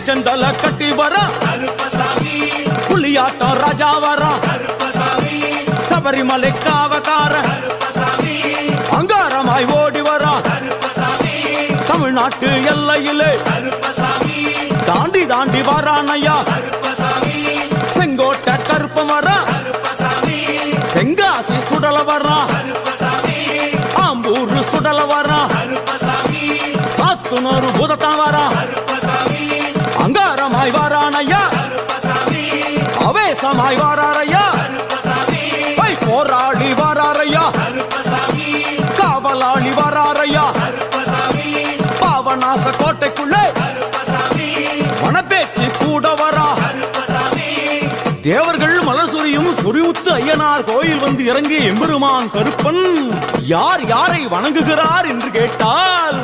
பூச்சந்தல கட்டி வர புலியாட்டம் ராஜா வர சபரிமலை காவக்கார அங்காரமாய் ஓடி வர தமிழ்நாட்டு எல்லையிலே தாண்டி தாண்டி வரானையா செங்கோட்டை கருப்பம் வர தெங்காசி சுடல வர ஆம்பூர் சுடல வர சாத்துனூர் புதத்தான் வர அங்காரமாய் வரானையா அவேசமாய் வராரையா போராடி வராரையா காவலாளி வராரையா பாவநாச கோட்டைக்குள்ளே மனப்பேச்சு கூட வரா தேவர்கள் மலர் சொரியும் சொரிமுத்து ஐயனார் கோயில் வந்து இறங்கிய எம்பெருமான் கருப்பன் யார் யாரை வணங்குகிறார் என்று கேட்டால்